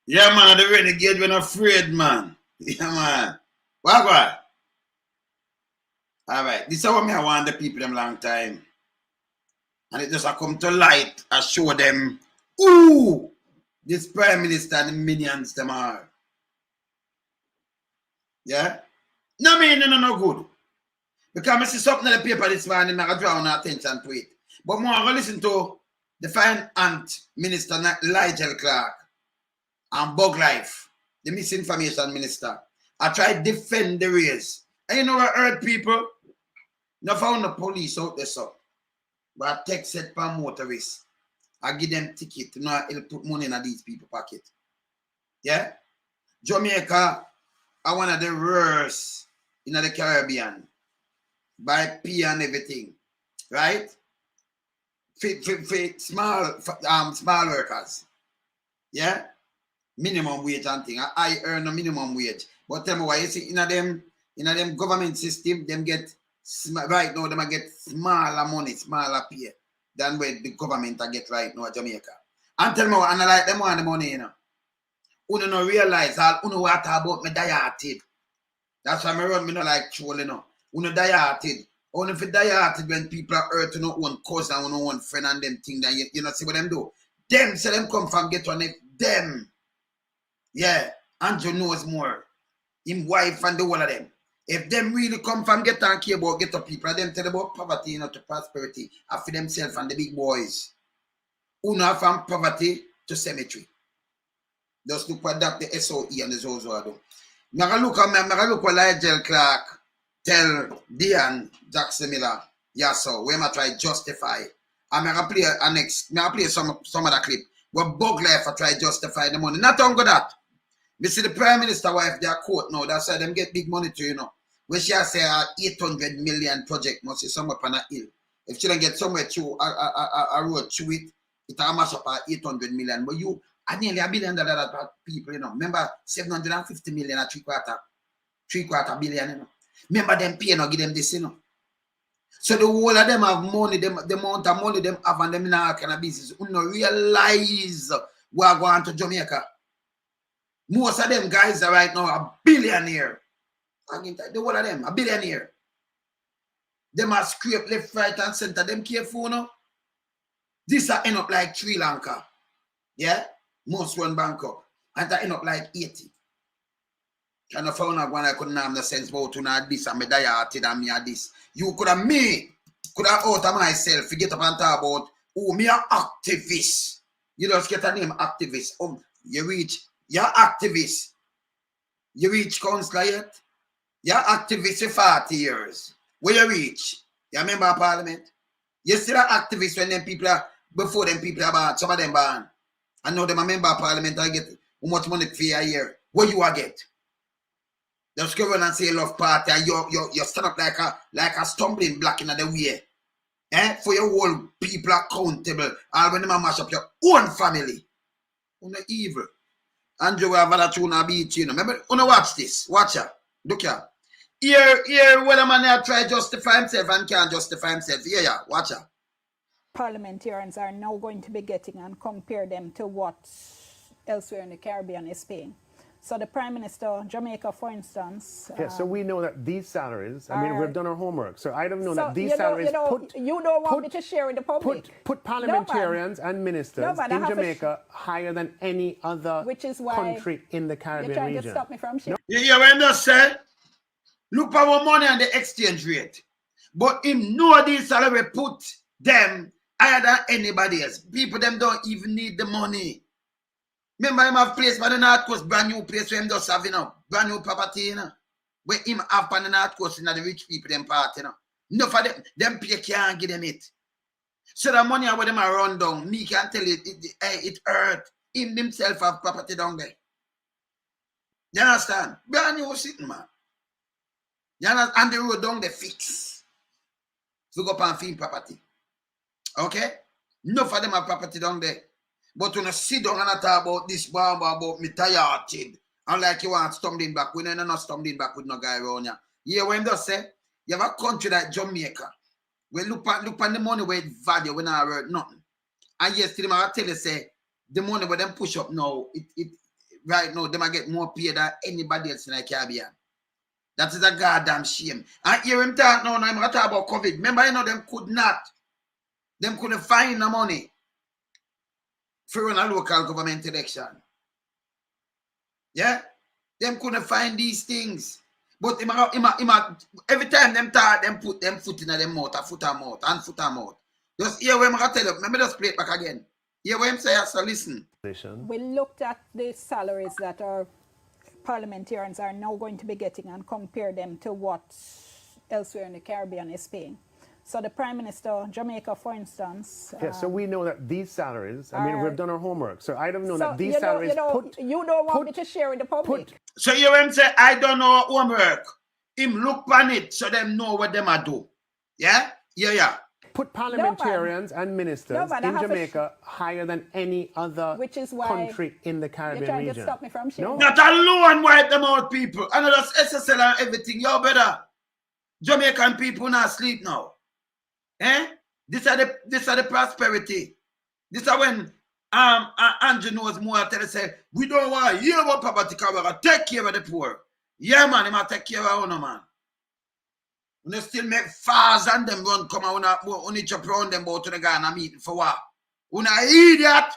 Yeah, man, the renegade when afraid, man. Yeah, man. What? All right. This is what me I want the people them long time. And it just a come to light and show them who this Prime Minister and the minions them are. Yeah? No mean no good. Because I see something in the paper this morning, I draw our attention to it. But more I go listen to the fine aunt Minister Liegel Clarke and Bug Life, the misinformation minister. I try to defend the race. And you know what I heard people? No found the police out there, so. But I text it per motorists. I give them ticket. You know, it'll put money in these people pocket. Yeah? Jamaica are one of the worst in the Caribbean. By pay and everything. Right? For small workers. Yeah? Minimum wage and thing. I earn a minimum wage. But tell me why you see in them government system, them get right now, them get smaller money, smaller pay than what the government get right now in Jamaica. And tell me what, and I like them want the money, you know. You don't realize all you know what about me die-hearted. That's why I run me not like troll, you know. You know die-hearted. Only if you die-hearted when people are hurt to no one cousin and no one friend and them thing that you know see what them do. Them say them come from get on it. Them. Yeah. Andrew knows more. Him wife and the whole of them. If them really come from get and care about get up people, them tell about poverty, you know, to prosperity, and for themselves and the big boys. Who know from poverty to cemetery. Just look what Dr. SOE and the Zozo do. I'm look what Liegel Clarke tell Dian Jackson Miller, yes, so where I try justify. I'm gonna play some of the clip. Where Bug Life I try justify the money. Not only that. We see the Prime Minister wife, their court now, that's why them get big money to, you know. When she has say 800 million project must be somewhere on a hill. If she don't get somewhere through a road through it, it'll mash up 800 million. But you are nearly $1 billion people, you know. Remember 750 million at three quarter billion, you know. Remember them pay no give them this, you know. So the whole of them have money, the amount of money them have and them in all kind of business. You know, realize what going to Jamaica. Most of them guys are right now a billionaire. The whole of them, a billionaire. Them are scrape left, right, and center. Them careful, no? This are end up like Sri Lanka. Yeah? Most run Bangkok. And that end up like 80. And I found out when I couldn't have the sense about to know this and me die-hearted and me this. You could have out of myself, forget up and talk about, oh, me an activist. You just get a name, activist. You're activist. You reach councillor yet? You're activist for 40 years. Where you reach? You remember parliament? You still an activist when them people are, before them people are born, some of them born. I know them a member of parliament, I get how much money for a year. What you a get? Just go around and say love party and you stand up like a stumbling block in the way. For your whole people accountable. All when them mash up your own family. You're not evil. Andrew have a tune a beat, you know. Remember, watch this. Watch her. Look here. Here, when a man try to justify himself and can't justify himself. Yeah, watch her. Parliamentarians are now going to be getting and compare them to what elsewhere in the Caribbean is paying. So the Prime Minister, Jamaica, for instance. Yeah, so we know that these salaries, I mean, we've done our homework. So I don't know that these you salaries you don't want me to share with the public. Put parliamentarians and ministers in Jamaica higher than any other country in the Caribbean region. You're trying to stop me from sharing. You hear what I just said? Look for our money and the exchange rate. But him know these salary put them higher than anybody else. People them don't even need the money. Remember him have place by the North Coast, brand new place where him just have, you know, brand new property, you know. Where him have on the North Coast, you know, the rich people, them part, you know. Enough of them pay can't give them it. So the money where them are run down, me can tell it hurt. Him himself have property down there. You understand? Brand new sitting, man. You understand? And the road down there fix. So go up and find property. Okay? Enough of them have property down there. But when I sit down and I talk about this bomb about me tired, and like you want stumbling back, we don't not stumbling back with no guy around here. Yeah, when they say you have a country like Jamaica, we look on the money where it value when I worth nothing. And yesterday I tell you say the money where them push up now, it right now, them get more pay than anybody else in the Caribbean. That is a goddamn shame. And hear him talk now, I'm going to talk about COVID. Remember, you know, them couldn't find the money for run a local government election. Yeah? Them couldn't find these things. But every time them talk, them put them foot in them mouth, a foot and mouth, and foot and mouth. Just hear what I'm going to tell you. Let me just play it back again. Hear what I'm saying, so listen. We looked at the salaries that our parliamentarians are now going to be getting and compare them to what elsewhere in the Caribbean is paying. So the Prime Minister, Jamaica, for instance... so we know that these salaries, I mean, we've done our homework, so I don't know that these salaries... You don't want me to share with the public. So you want to say, I don't know homework. Him look on it so them know what them are do. Yeah? Yeah. Put parliamentarians and ministers in Jamaica higher than any other country in the Caribbean region. You're trying to stop me from sharing. Not alone wipe them out, people. And that's SSL and everything. Yo, better. Jamaican people not sleep now. Eh? This are the prosperity. This are when Andrew knows more tell us say, we don't want to hear about poverty because we're going to take care of the poor. Yeah, man, he might take care of our own, man. When they still make fars and them run come out on each up around them about to the Ghana meeting for what? When I idiot.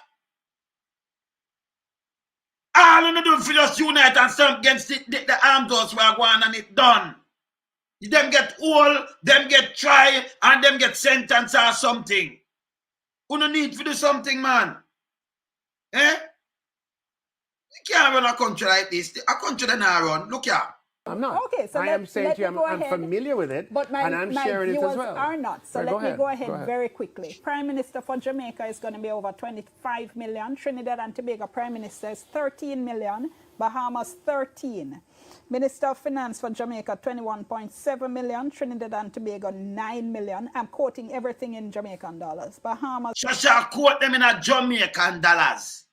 All you do for just unite and stand against the armed forces we are going and it done. Them get old, them get tried, and them get sentenced or something. You don't need to do something, man. Eh? You can't run a country like this. A country that not run. Look here. I'm not. Okay, so I am saying to you, I'm familiar with it, but and I'm sharing it as well. Are not. So let me go ahead very quickly. Prime Minister for Jamaica is going to be over 25 million. Trinidad and Tobago Prime Minister is 13 million. Bahamas 13. Minister of Finance for Jamaica 21.7 million. Trinidad and Tobago 9 million. I'm quoting everything in Jamaican dollars. Bahamas. Shall quote them in a Jamaican dollars.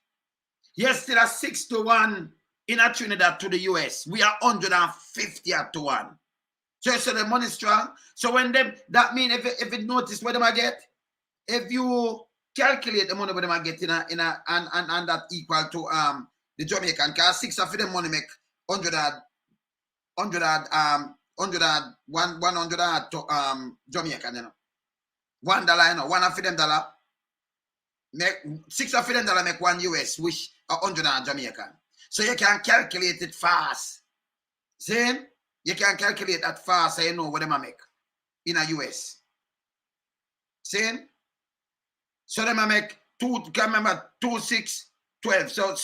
Yes, still a 6-1. In a Trinidad to the US, we are 150-1. So the money strong. So when them, that mean if it notice what them I get, if you calculate the money what them I get in a and that equal to the Jamaican, cause 6 of them money make 100 Jamaican, you know. $1, you know, one of them dollar make 6 of them dollar make 1 US, which 100 Jamaican. So you can calculate it fast. See? You can calculate that fast so you know what them make in a US. See? So them make 2, 6, 12. So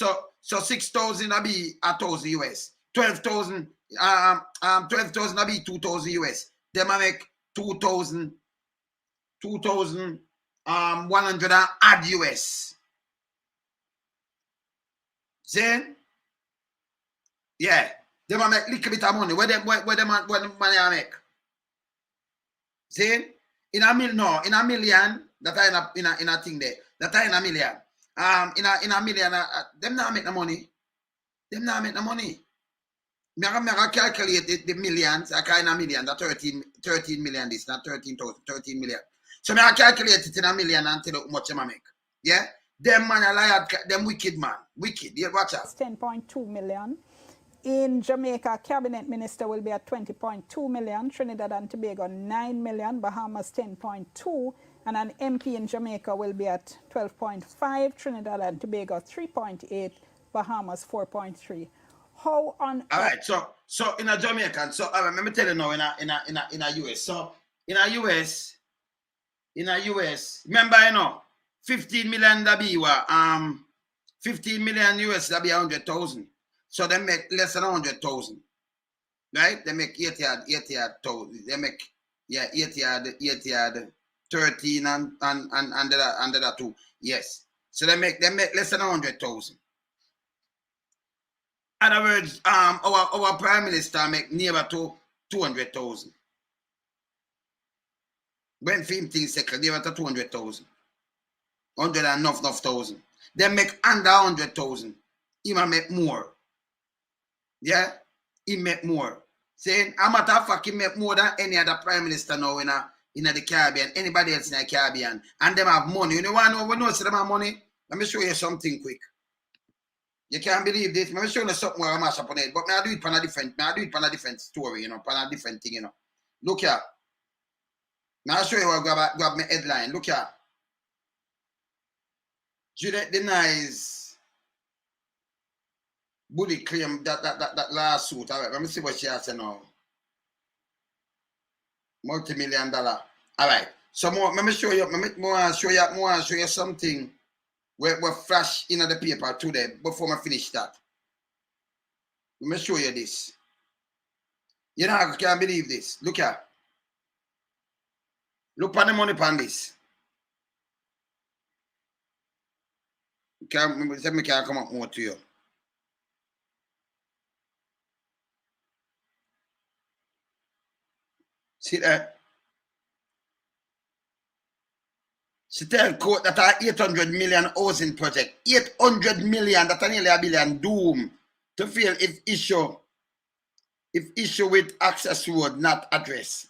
6,000 will be 1,000 US. 12,000 12,000 will be 2,000 US. Them make 2,100 add US. See? Yeah, they might make a little bit of money. Where them money I make? See? In a million, that I in a thing there. That I in a million. In a million, them not make the money. Them not make the money. I calculate the millions. I can in a million. That 13 million this, not 13,000, 13 million. So I calculate it in a million and tell you how much I make. Yeah? Them man are them wicked man. Wicked. Yeah, watch out. 10.2 million. In Jamaica, Cabinet Minister will be at 20.2 million. Trinidad and Tobago, 9 million. Bahamas, 10.2. And an MP in Jamaica will be at 12.5. Trinidad and Tobago, 3.8. Bahamas, 4.3. How on... All right, so in a Jamaican, so let me tell you now, in a US. So in a US, remember, you know, 15 million that be 15 million US that be 100,000. So they make less than 100,000. Right? They make 80,000. They make 80,000, 13 and that too. Yes. So they make less than 100,000. In other words, our Prime Minister make nearer to 200,000. When 15 seconds, nearer to 200,000. 100 and enough thousand. They make under 100,000. He might make more. Yeah? He make more. Saying, a matter of fact, he make more than any other Prime Minister now in the Caribbean, anybody else in the Caribbean. And them have money. You know what I know? We know them have money. Let me show you something quick. You can't believe this. I'm showing you something where I mash up on it, but I do it on a different story, you know, on a different thing, you know. Look here. Now I'll show you what grab my headline. Look here. Juliet denies bully claim that lawsuit. All right, let me see what she has to now. $multi-million. All right. So let me show you. More show you something where flash in the paper today before I finish that. Let me show you this. You know, I can't believe this. Look here. Look on the money on this. Let me come up more to you. See that? She tell court that our 800 million housing project, 800 million, that's nearly $1 billion, doom to fail if issue with access road not addressed.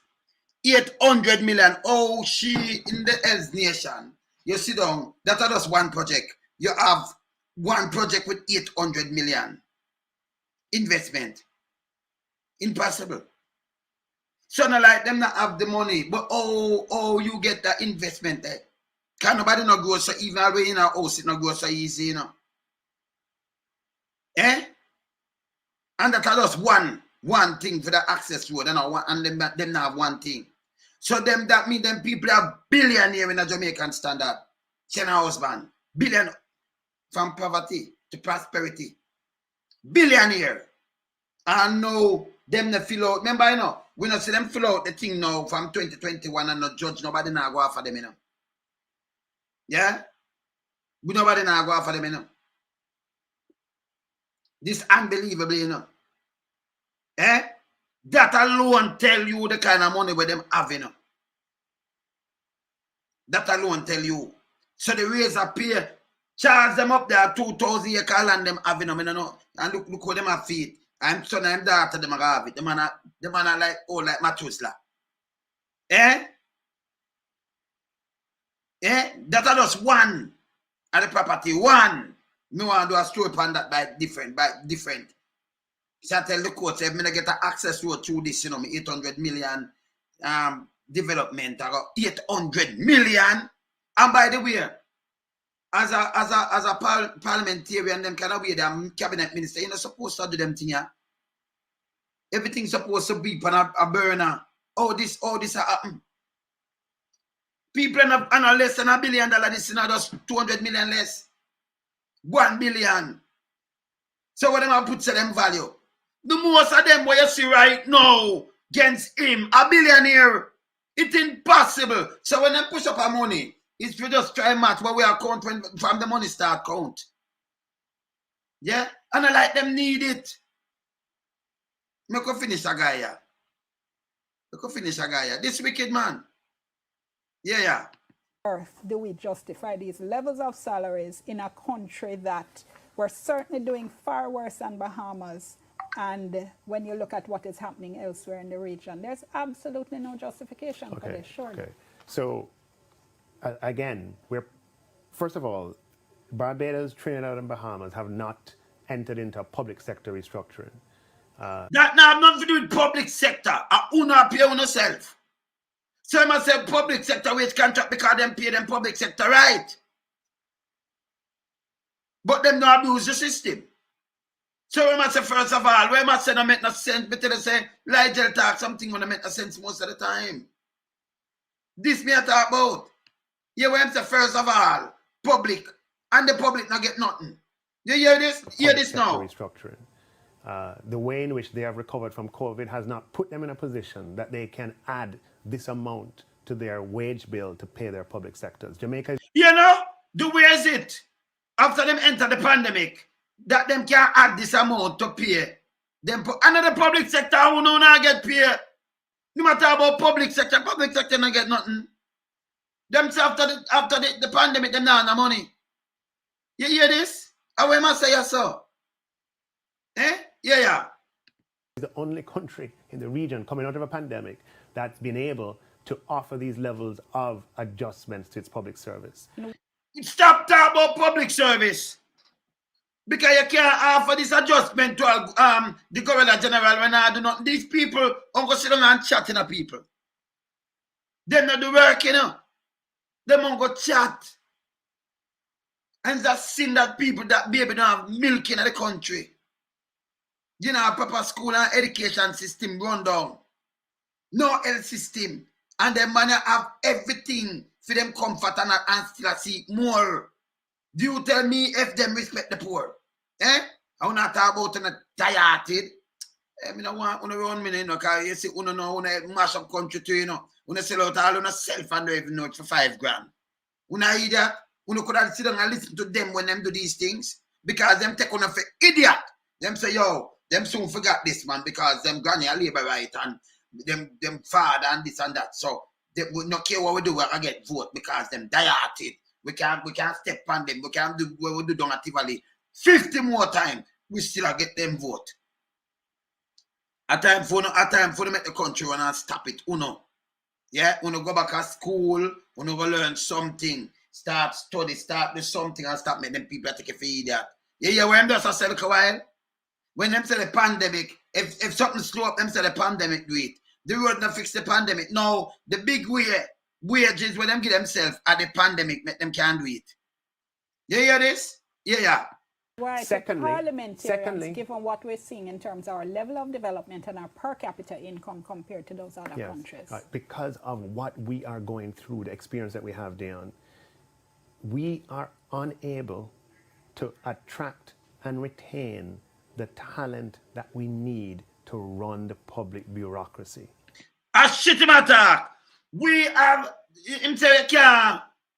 800 million. Oh, she in the Hells Nation. You sit down, that's just one project. You have one project with 800 million investment. Impossible. So not like them not have the money, but you get that investment there. Can nobody not go so even away in our house, it not go so easy, you know. Eh? And that's just one thing for the access road, and them not have one thing. So that mean them people are billionaire in a Jamaican standard. Send a husband. Billion from poverty to prosperity. Billionaire. And now them they fill out. Remember, you know, we not see them fill out the thing now from 2021 and not judge nobody now go after them, you know. Yeah? We nobody now go after them, you know. This unbelievable, you know. Eh? That alone tell you the kind of money where them have, you know. That alone tell you. So the raise appear, charge them up there 2,000 acre land them having them, you know. And look how them have feet. I'm son and daughter them have it. The man are like Matusla. Eh? Eh? That are just one of the property. One. Me want to do a story upon that by different. So I tell the court, say, I'm going to get an access road through this, you know, 800 million development. I got 800 million. And by the way, as a parliamentarian, them kind of way, them cabinet minister, you're not supposed to do them thing, yeah? Everything's supposed to be on a burner. All this happen. People are less than $1 billion. This is not just 200 million less. 1 billion. So what am I put to them value? The most of them what you see right now against him, a billionaire, it's impossible. So when they push up our money, it's to just try and match what we are count from the money start count. Yeah? And I like them need it. I could finish a guy here. This wicked man. Yeah. Earth do we justify these levels of salaries in a country that we're certainly doing far worse than Bahamas? And when you look at what is happening elsewhere in the region, there's absolutely no justification for this, surely. Okay. So, again, first of all, Barbados, Trinidad, and Bahamas have not entered into a public sector restructuring. That now have nothing to do with public sector. I una pay on yourself. So I must say public sector wage contract because them pay them public sector, right? But them not abuse the system. So we must say first of all, we must say no make no sense, but they say Liegel talk something when I make no sense most of the time. This me I talk about. You want to say first of all, public, and the public not get nothing. You hear this? Hear this now. Restructuring. The way in which they have recovered from COVID has not put them in a position that they can add this amount to their wage bill to pay their public sectors. Jamaica. You know, the way is it? After them enter the pandemic, that them can add this amount to pay. Them another public sector who no not get paid. No matter about public sector not get nothing. Them after the pandemic, them not have no money. You hear this? How we must say so? Eh? Yeah. The only country in the region coming out of a pandemic that's been able to offer these levels of adjustments to its public service. Stop talking about public service. Because you can't offer this adjustment to the Governor General when I do not. These people don't go sit down and chat in a people. They not do work, you know. They won't go chat. And just seeing that people, that baby don't have milk in the country. You know, proper school and education system run down. No health system. And them man have everything for them comfort and still see more. Do you tell me if them respect the poor? Eh? I want to talk about them tired. I don't want to run me, you know, because you see, you know, mash up country too, you know. You sell out all on self and don't even know it for $5 grand. You know idiot? You could have sit down and listen to them when them do these things. Because them take on for idiot. Them say, yo, them soon forgot this man because them granny a labor right and them father and this and that. So they would not care what we do, we can get vote because them dieted. We can't step on them. We can't do what we do down at Tivoli. 50 more times, we still get them vote. A time for them make the country run and stop it. Uno. Yeah, uno go back to school, uno go learn something, start study, start do something and stop making them people take a feed that. Yeah, when them just a while. When them say the pandemic, if something slow up, them say the pandemic do it. The road not fix the pandemic. No, the big wages when them give themselves at the pandemic, make them can't do it. You hear this? Yeah. Right. Secondly, given what we're seeing in terms of our level of development and our per capita income compared to those other countries. Because of what we are going through, the experience that we have, Dion, we are unable to attract and retain the talent that we need to run the public bureaucracy. A shitty matter. We have, him say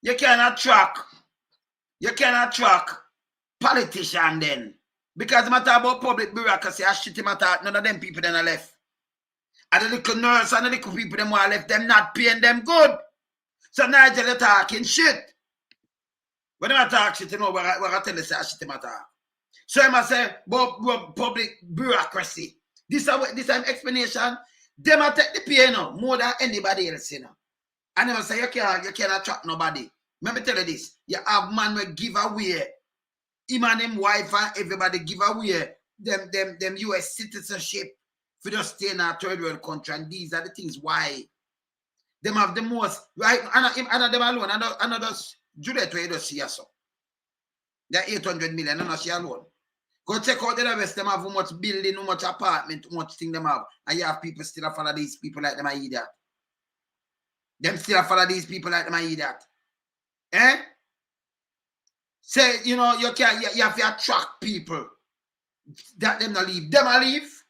you cannot track politician then. Because the matter about public bureaucracy, a shitty matter, none of them people then are left. And the little nurse and the little people them who are left, them not paying them good. So Nigel, you're talking shit. When I talk shit, you know, we're going to tell you a shitty matter. So I must say, public bureaucracy. This is an explanation. They might take the pay, you know, more than anybody else, you know. And they must say, you can't attract nobody. Let me tell you this. You have man will give away. Him and him wife and everybody give away them US citizenship for just stay in a third world country. And these are the things why. Them have the most, right? And them alone. And just Juliet where you just see so. They're 800 million, and not she alone. Go check out the rest. Them have how much building, how much apartment, how much thing them have. And you have people still follow these people like them I eat that. Them still follow these people like them I eat that. Eh? Say, you know, you have to attract people. That them not leave. Them a leave.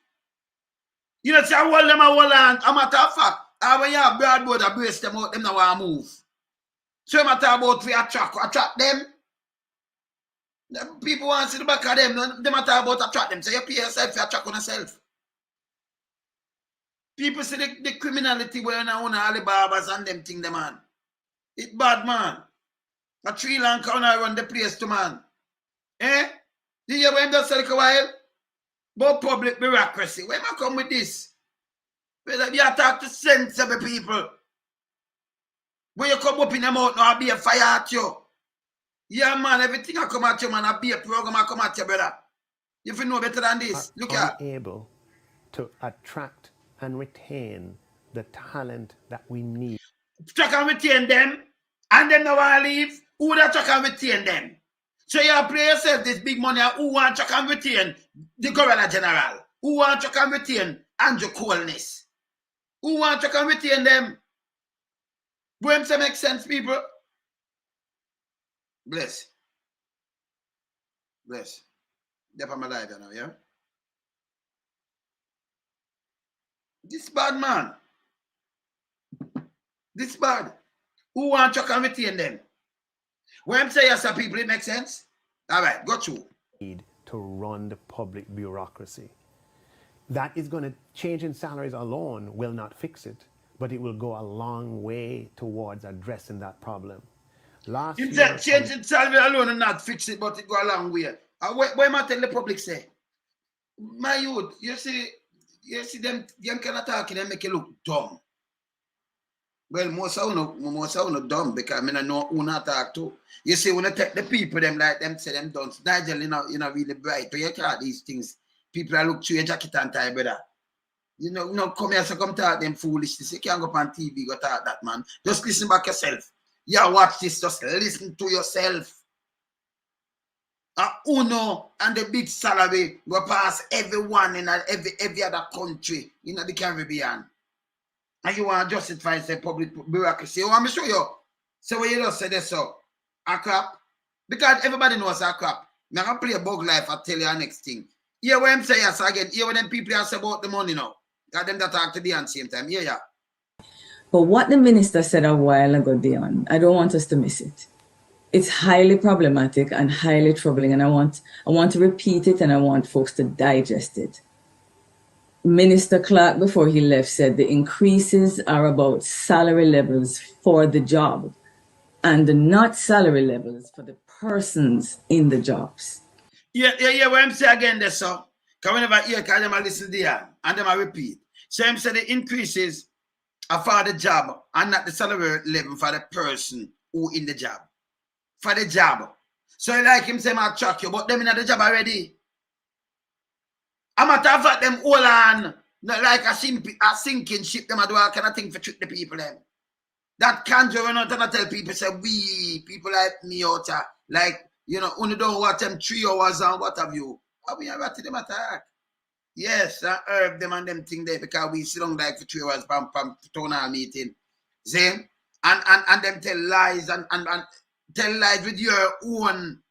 You know, say I hold them a hold on. A matter of fact, when you have broadboard that brace them out, them not want to move. So matter about we attract them. People want to see the back of them. They matter about attract them. So you pay yourself to attract on yourself. People see the criminality where you own all the barbers and them thing, man. It's bad, man. A Sri Lanka when I run the place to, man. Eh? Did you when just a while? About public bureaucracy. Where am I come with this? Where you talk to sensible people. When you come up in the mouth, now I'll be a fire at you. Yeah, man, everything I come at you, man, I'll be a program I come at you, brother. If you know better than this, look at. Unable to attract and retain the talent that we need. Track and retain them, and them now want to leave. Who that track and retain them? So you play yourself this big money, who want to track and retain the Governor General? Who want to track and retain Andrew Coolness? Who want to track and retain them? When it make sense, people? Bless. They're from my life now, yeah? This bad, man. This bad. Who want to come retain them? When I say yes, people, it makes sense? All right, go through. Need to run the public bureaucracy. That is going to change in salaries alone will not fix it, but it will go a long way towards addressing that problem. Last year, change in salary alone and not fix it, but it go a long way. What am I tell the public say? My youth, you see them kind of talking and make you look dumb. Well, most of no dumb because I know who not talk to. You see, when I take the people, them like them say them don't. Nigel, you know, really bright. But you can't these things. People that look through your jacket and tie, brother. You know, come here, so come talk them foolishness. You can't go up on TV, go talk that, man. Just listen back yourself. Yeah, watch this, just listen to yourself. Uno and the big salary go past everyone in every other country in the Caribbean. And you want to justify the public bureaucracy. You want me to show you? So what you just said this so a crap. Because everybody knows a crap. I'm going to play a bug life, I'll tell you the next thing. Hear what I'm saying yes, again. Hear what them people are saying about the money now. Got them that talk to the at the same time. Yeah. But what the minister said a while ago, Dion, I don't want us to miss it. It's highly problematic and highly troubling, and I want to repeat it, and I want folks to digest it. Minister Clarke, before he left, said the increases are about salary levels for the job and not salary levels for the persons in the jobs. Yeah. What I'm saying again there, so. Because whenever I hear, because them I listen there, and them I repeat. So I'm saying the increases are for the job and not the salary level for the person who in the job. For the job. So like him say, I track you, but them in the job already. I'm not have them all on, not like a sinking ship, them I do all kind of thing for trick the people them. That conjure out and I tell people, say, we, people like me out like, you know, only don't watch them 3 hours and what have you. How we are to them attack? Yes, I herb them and them thing there because we sit on like for 3 hours from town hall meeting. See? And them tell lies and tell lies with your own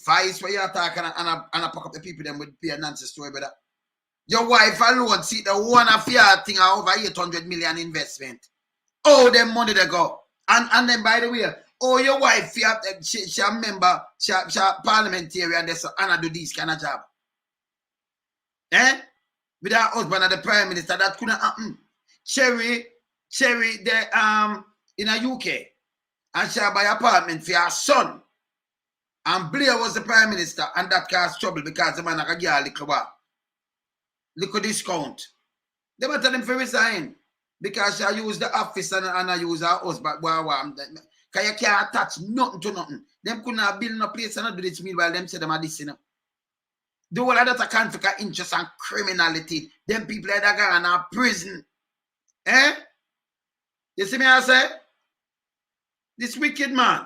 vice where you're talking and I pack up the people them with be a nonsense story, brother. Your wife alone see the one of your thing over 800 million investment. Oh, them money they go. And then by the way, oh, your wife, she a member, she a parliamentarian, and I do this kind of job. With her husband and the prime minister, that couldn't happen. Cherry, the in a UK, and she buy apartment for her son. And Blair was the prime minister, and that caused trouble because the man had a girl little discount. They were telling him to resign because she used the office and I use her husband. Because you can't attach nothing to nothing. Them couldn't build no place and not do this meanwhile them say them are this, you know. The whole of that a conflict of interest and criminality. Them people like that are in a prison. You see me I say? This wicked man.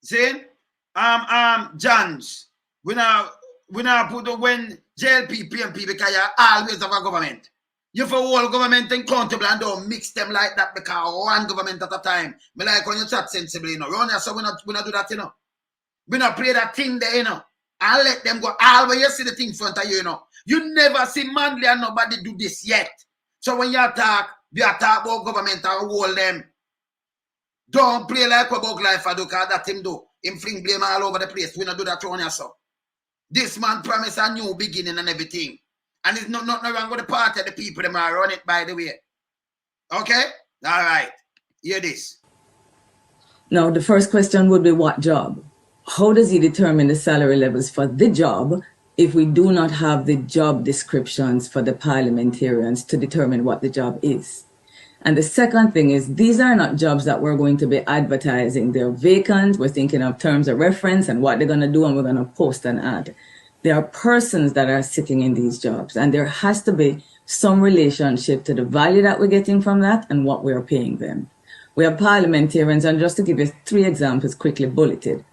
See? Johns. We now put the when JLP, PMP because you always have a government. You for all government accountable and don't mix them like that because one government at a time. Me like when you chat sensibly, you know. Run here, so we not do that, you know. We not play that thing there, you know. And let them go all when you see the thing in front of you, you know. You never see Manley and nobody do this yet. So when you talk about government and hold them. Don't play like a bug life, because that him do. Him fling blame all over the place. We not do that on yourself. This man promised a new beginning and everything. And it's not wrong with the party of the people that might run it, by the way. Okay? All right. Hear this. Now, the first question would be what job? How does he determine the salary levels for the job if we do not have the job descriptions for the parliamentarians to determine what the job is? And the second thing is, these are not jobs that we're going to be advertising. They're vacant. We're thinking of terms of reference and what they're going to do, and we're going to post an ad. There are persons that are sitting in these jobs, and there has to be some relationship to the value that we're getting from that and what we're paying them. We have parliamentarians, and just to give you 3 examples quickly bulleted.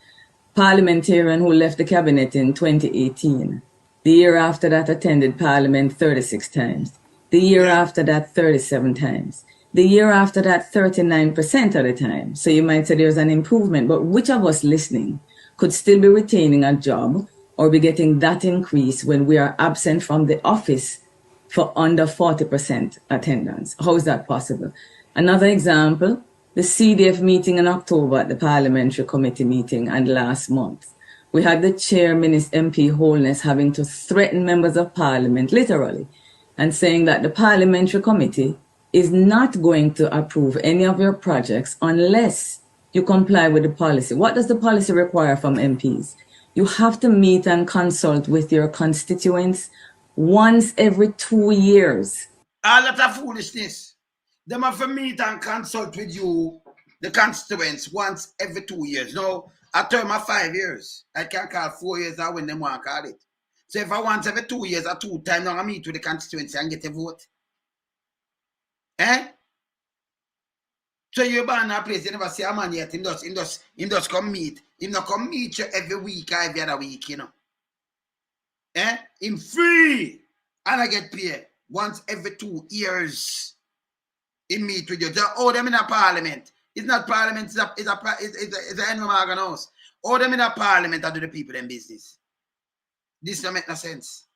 Parliamentarian who left the cabinet in 2018. The year after that attended parliament 36 times. The year after that 37 times. The year after that 39% of the time. So you might say there's an improvement, but which of us listening could still be retaining a job or be getting that increase when we are absent from the office for under 40% attendance? How is that possible? Another example, the CDF meeting in October at the Parliamentary Committee meeting and last month. We had the chair, Minister MP Holness, having to threaten members of Parliament, literally, and saying that the Parliamentary Committee is not going to approve any of your projects unless you comply with the policy. What does the policy require from MPs? You have to meet and consult with your constituents once every 2 years. All that of foolishness. Them have to meet and consult with you, the constituents, once every 2 years. No, a term of 5 years. I can't call 4 years out when them want to call it. So if I want every 2 years or 2 times, now I meet with the constituency and get a vote. Eh? So you're born in a place, you never see a man yet, him just come meet. Him not come meet you every week or every other week, you know. Eh? Him free. And I get paid once every 2 years. He meet with you. Oh, them in a parliament. It's not parliament, it's an animal house. Oh, them in a parliament to do the people them business. This don't make no sense.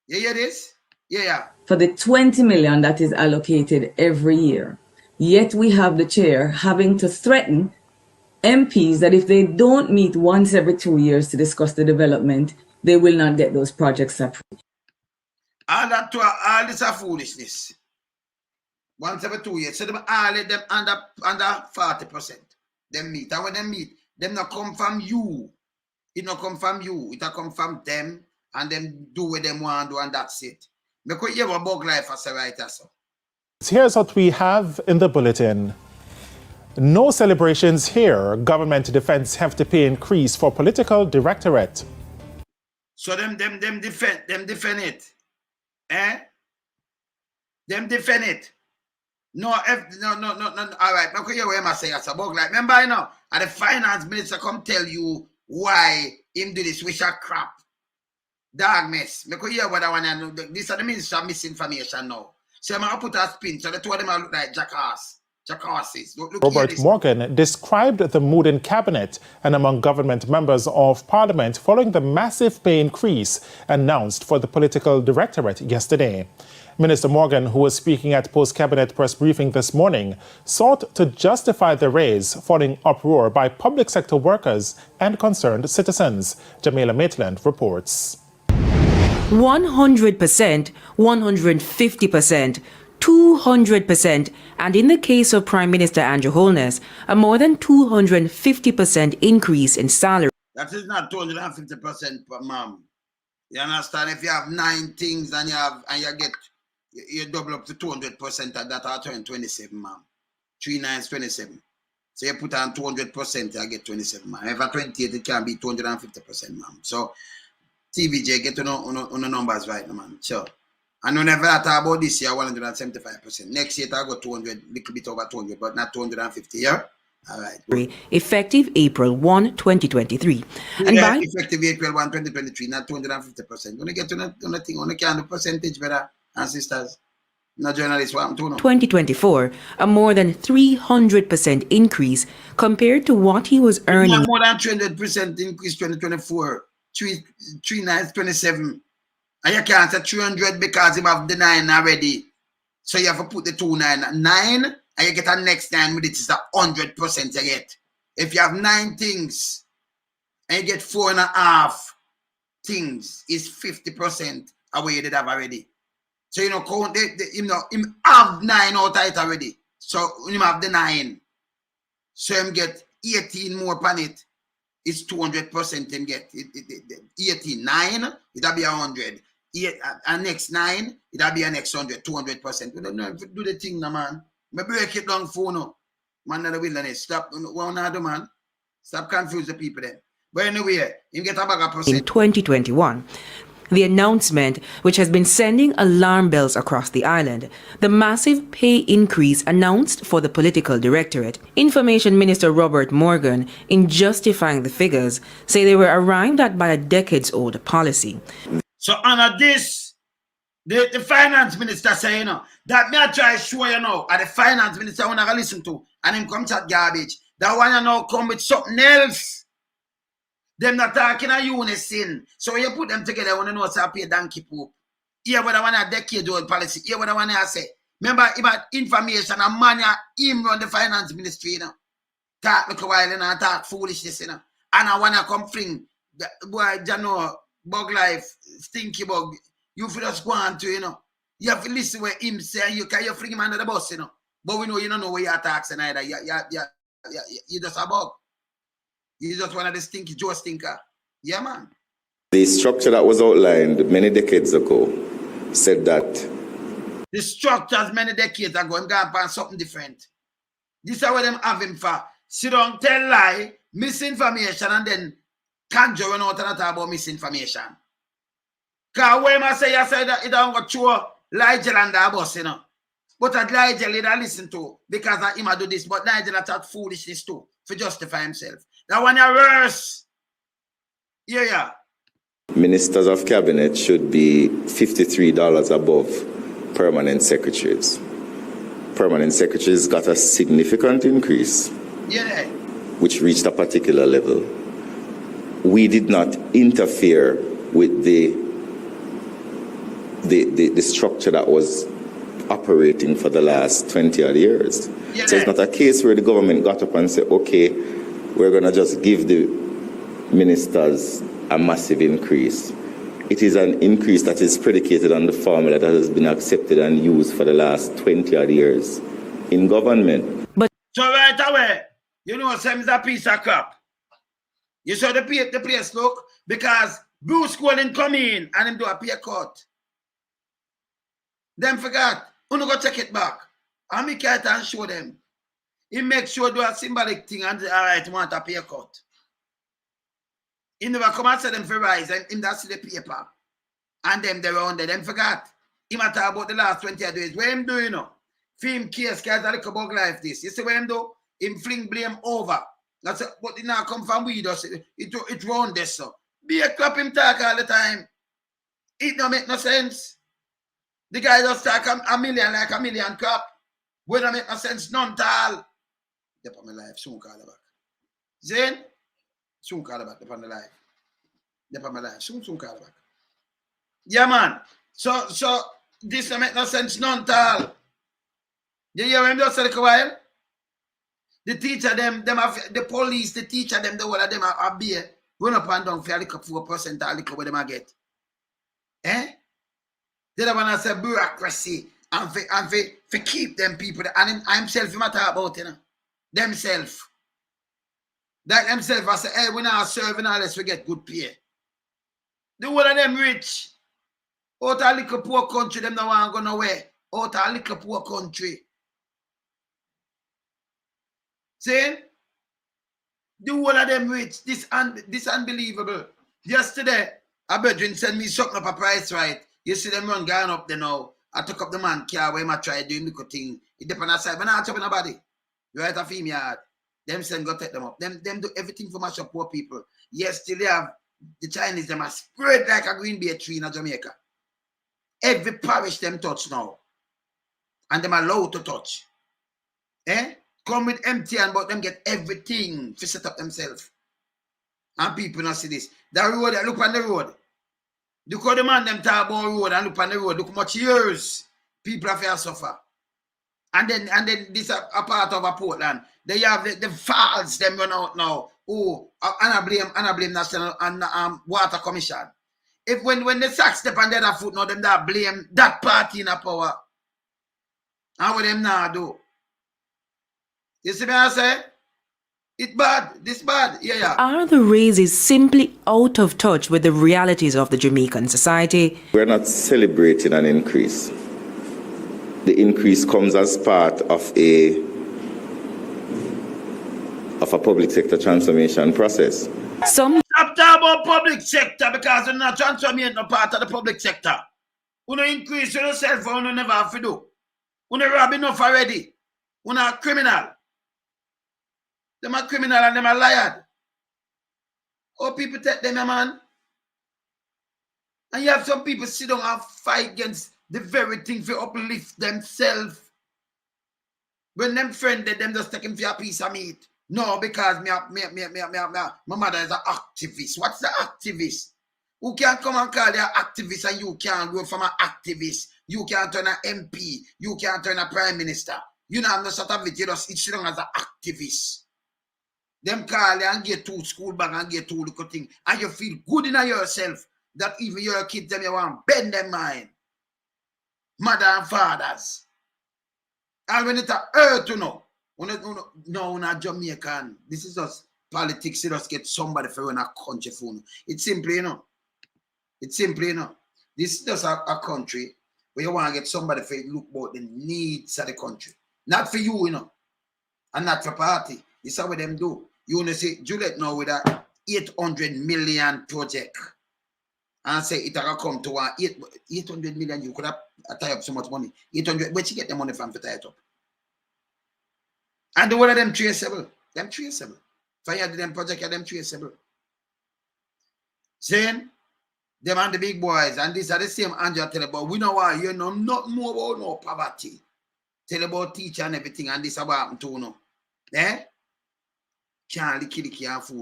You hear this? Yeah. For the 20 million that is allocated every year, yet we have the chair having to threaten MPs that if they don't meet once every 2 years to discuss the development, they will not get those projects approved. All this is foolishness. Once every 2 years. So them all them under 40%. Them meet. And when they meet, them not come from you. It not come from you. It come from them and them do what them want to do and that's it. Because you have a bug life as a writer. So. Here's what we have in the bulletin. No celebrations here. Government defense hefty pay increase for political directorate. So them defend it. Eh? Them defend it. No. All right. Now, you hear me say as a bug life. Remember, you know, and the finance minister come tell you why him do this wish a crap. Dog mess. Because you hear what I want to know. This is the minister of misinformation now. So I'm going to put a spin. So the two of them look like jackasses. Robert Morgan described the mood in cabinet and among government members of parliament following the massive pay increase announced for the political directorate yesterday. Minister Morgan, who was speaking at post-cabinet press briefing this morning, sought to justify the raise following uproar by public sector workers and concerned citizens. Jamila Maitland reports. 100%, 150%, 200%, and in the case of Prime Minister Andrew Holness, a more than 250% increase in salary. That is not 250%, ma'am. You understand? If you have 9 things and you double up to 200% at that, are 27, ma'am. 3 9 27. So you put on 200%, you get 27, ma'am. If a 28, it can be 250%, ma'am. So TVJ, get to know the numbers right now, man. Sure. And whenever I talk about this year, 175%. Next year, I go 200, little bit over 200, but not 250, yeah? All right. Good. Effective April 1, 2023. And yeah, effective April 1, 2023, not 250%. When you get to the thing, on the percentage, brother and sisters. No journalists want to know. 2024, a more than 300% increase compared to what he was earning. More than 300% increase 2024. 3 9 27. And you can't say 300 because you have the 9 already. So you have to put the 2 9. 9 and you get a next 9 with it is the 100% you get. If you have 9 things and you get 4.5 things, is 50% of what you did have already. So you know, count him have 9 out of it already. So him have the 9. So him get 18 more upon it. It's 200% him get. 18, 9, it'll be 100. And next 9, it'll be a next 100, 200%. We don't know if you do the thing now, man. Maybe break it down for no. Man of the wilderness. Stop, one other man. Stop confuse the people then. But anyway, you get a bag of percent. In 2021. The announcement, which has been sending alarm bells across the island, the massive pay increase announced for the political directorate. Information Minister Robert Morgan, in justifying the figures, say they were arrived at by a decades-old policy. So under this, the finance minister say, you know, that me I try to show you now, and the finance minister I want to listen to, and him come chat garbage. That one you now come with something else. Them not talking a unison. So when you put them together, I want to know what's up here, donkey poop. Here what I want a decade-old policy. Here what I want to say. Remember, about information, and man, him run the finance ministry, you know. Talk like a while, you know, talk foolishness, you know. And I want to come fling, boy, you know, bug life, stinky bug. You feel just go on to, you know. You have to listen what him say, you can fling him under the bus, you know. But we know you don't know where you're talking either. You just a bug. He's just one of the stinky Joe stinker. Yeah, man. The structure that was outlined many decades ago said that The structures many decades ago, him gone find something different. This is what them have him for. Sit down, tell lie, misinformation, and then conjuring out and talk about misinformation. Because when I say that it don't go through Liegel and the boss, you know. But at Liegel, he don't listen to because of him do this, but Liegel talk foolishness too, to justify himself. That one is worse. Yeah. Ministers of cabinet should be $53 above permanent secretaries. Permanent secretaries got a significant increase, which reached a particular level. We did not interfere with the structure that was operating for the last 20-odd years. So it's not a case where the government got up and said, okay, we're going to just give the ministers a massive increase. It is an increase that is predicated on the formula that has been accepted and used for the last 20-odd years in government. So right away, you know, Sam's a piece of crap. You saw the place look, because Bruce Golden come in and him do a pay cut. Them forgot. Uno go check it back. And me can't and show them. He make sure do a symbolic thing and all right, want a pay cut. He never come and say them for rise and him that see the paper. And them they around there. Them forgot. He matter about the last 20 days. What him do, you know? Film case, guys, a little bug life this. You see what him do? Him fling blame over. That's a, but it now come from we does it round this so. Be a crap him talk all the time. It don't make no sense. The guy just talk a million like a million crap. Well, don't make no sense, none at all. Dep on my life, soon call her back. Zane? Soon call her back, dep on the life. Dep on my life, soon call her back. Yeah, man. So this don't make no sense, none at all. You hear him just like a while? The teacher, them have, the police, the teacher, them, the whole of them are beer. Run up and down for a little 4% or a little where them get. Eh? They don't want to say bureaucracy and for keep them people. And himself, he matter about, you know. Themself. That himself, I say, hey, we're not serving unless we get good pay. The whole of them rich. Out of a little poor country, them don't want to go nowhere. Out of a little poor country. See? The whole of them rich. This unbelievable. Yesterday, a brethren sent me something up a price right. You see them run going up there now. I took up the man car where I tried doing the thing. It depends on the side. But not chopping nobody. You right a film yard. Them send go take them up. Them do everything for mash up poor people. Yes, still they have the Chinese, them are spread like a green bay tree in Jamaica. Every parish them touch now. And them allowed to touch. Eh? Come with empty and but them get everything to set up themselves. And people not see this. The road, look on the road. Look how the man them talk about road and look on the road. Look how much years people have to suffer. And then this a part of a Portland. They have the falls them run out now. Oh, and I blame National and Water Commission. If when the Sacks step on the other foot now, them that blame that party in a power. And what them now do? You see me I say? It's bad. This bad. Yeah. Are the raises simply out of touch with the realities of the Jamaican society? We're not celebrating an increase. The increase comes as part of a public sector transformation process. Some Stop talking about public sector because you're not transforming no part of the public sector. You don't increase yourself or you never have to do. You don't rob enough already. You not criminal. Them are criminal and them are liar. Oh, people take them, man. And you have some people sit down and fight against the very thing for uplift themselves. When them friend them just take him for a piece of meat. No, because my mother is an activist. What's the activist? Who can come and call you an activist and you can't go from an activist? You can't turn an MP. You can't turn a prime minister. You know, I'm not sort of it. You just sit down as an activist. Them call you and get two school bag and get two little thing. And you feel good in yourself that even your kids, them you want bend them mind. Mother and fathers. And when it's a earth, you know. No, not Jamaican. This is just politics. You just get somebody for run a country phone. It's simply, you know. It's simply, you know. This is just a country where you want to get somebody for look about the needs of the country. Not for you, you know, and not for party. This is what them do. You want to say, Juliet now with a 800 million project. And say it will come to 800 million, you could have tie up so much money. 800, where you get the money from to tie it up? And the one of them traceable. Them traceable. For you them project, them traceable. Then, them and the big boys, and these are the same Andrew tell about, we know why you know not more about no poverty. Tell about teacher and everything, and this about happen to no. Eh?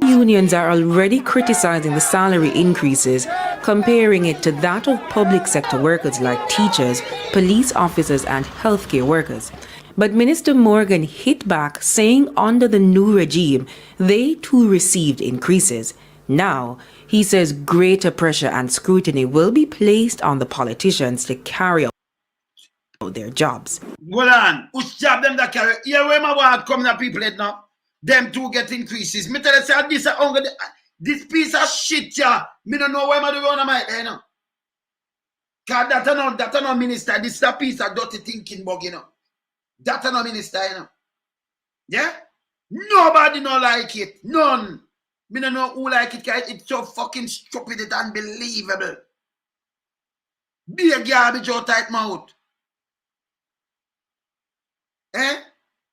Unions are already criticizing the salary increases, comparing it to that of public sector workers like teachers, police officers and healthcare workers. But Minister Morgan hit back, saying under the new regime, they too received increases. Now, he says greater pressure and scrutiny will be placed on the politicians to carry out their jobs. Hold on. Which job them that carry? Yeah, where my word coming at people head now? Them two get increases. Me tell you, say, this piece of shit, yeah. Me don't know where I'm doing on my head, you know. Because that's not minister. This is a piece of dirty thinking bug, you know. That's not minister, you know. Yeah? Nobody don't like it. None. Me don't know who like it, because it's so fucking stupid, it's unbelievable. Be a garbage out tight mouth. Eh?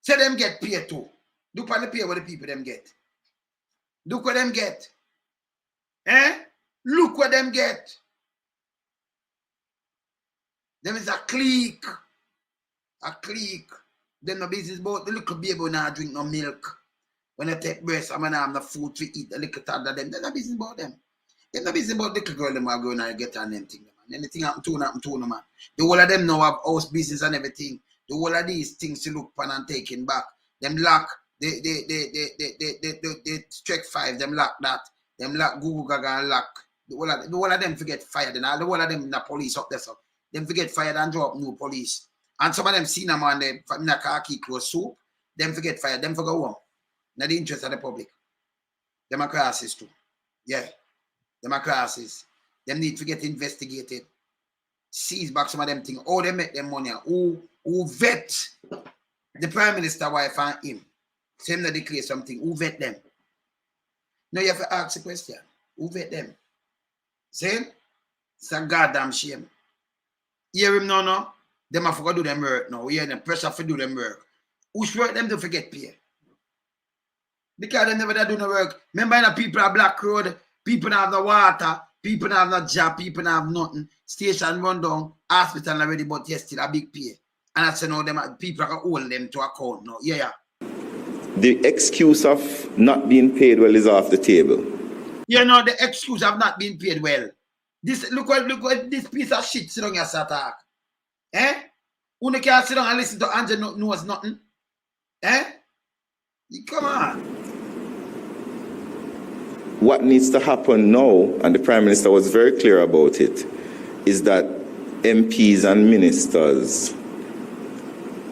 Say them get paid too. Look at the pay what the people them get. Look what them get. Eh? Look what them get. Them is a clique. A clique. Them no business about the little baby now drink no milk. When they take breast, I'm gonna have no food to eat. The little tad of them. They're no business about them. They're no business about the little girl them are going to get on them thing. Man. Anything happen to them, man. The whole of them now have house business and everything. The whole of these things to look upon and taking back. Them lock. They strike 5, them lock that. Them lock Google Gaga and lock. The whole of them forget fired. And all the whole of them in the police up there. So them forget fired and drop new police. And some of them see them on the khaki clothes soup. Them forget fired. Them forget home. Not the interest of the public. Them are classes too. Yeah. Them are classes. Them need to get investigated. Seize back some of them things. How they make them money. Who vet the Prime Minister wife and him. Same that declare something. Who vet them? Now you have to ask the question. Who vet them? See? It's a goddamn shame. Hear him now, no? Them have to do them work now. We hear them pressure to do them work. Who's work them to forget pay? Because they never do no work. Remember the people are Black Road, people don't have the water, people don't have no job, people don't have nothing. Station run down, hospital already, but yes, still a big pay. And I say now them people can hold them to account now. Yeah. The excuse of not being paid well is off the table. Yeah, no, the excuse of not being paid well. This look what this piece of shit sit on your attack. Eh? Who can't sit down and listen to Angela knows nothing? Eh? Come on. What needs to happen now, and the Prime Minister was very clear about it, is that MPs and ministers,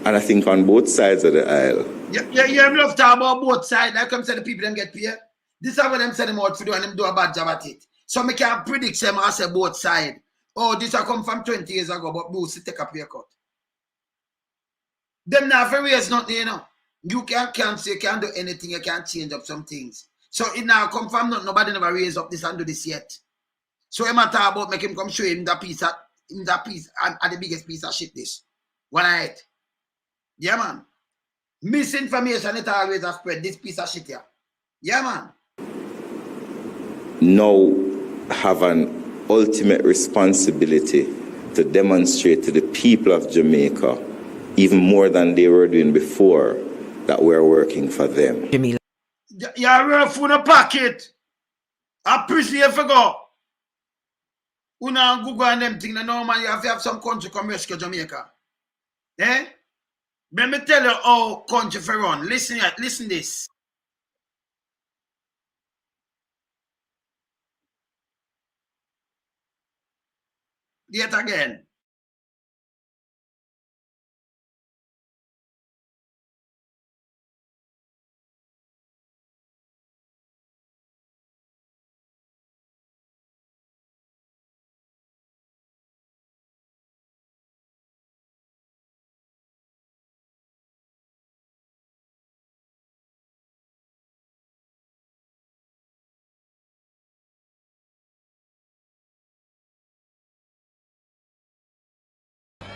and I think on both sides of the aisle. Yeah, I'm love to talk about both sides. Like I'm saying the people them get paid. This is what them say them out for do and them do a bad job at it. So I can't predict them I say both sides. Oh, this will come from 20 years ago, but Bruce take a pay cut. Them not for raise nothing, you know. You can't say you can't do anything, you can't change up some things. So it now come from nothing, nobody never raise up this and do this yet. So I'm talk about make him come show him that piece at the biggest piece of shit this. One night. Yeah, man. Misinformation it always has spread this piece of shit here. Yeah, man. Now have an ultimate responsibility to demonstrate to the people of Jamaica, even more than they were doing before, that we're working for them. You're work for the pocket. I appreciate you forgot. Una Google and them things, no man, you have to have some country come rescue Jamaica. Eh? Let me tell you how country for run. Listen this. Yet again.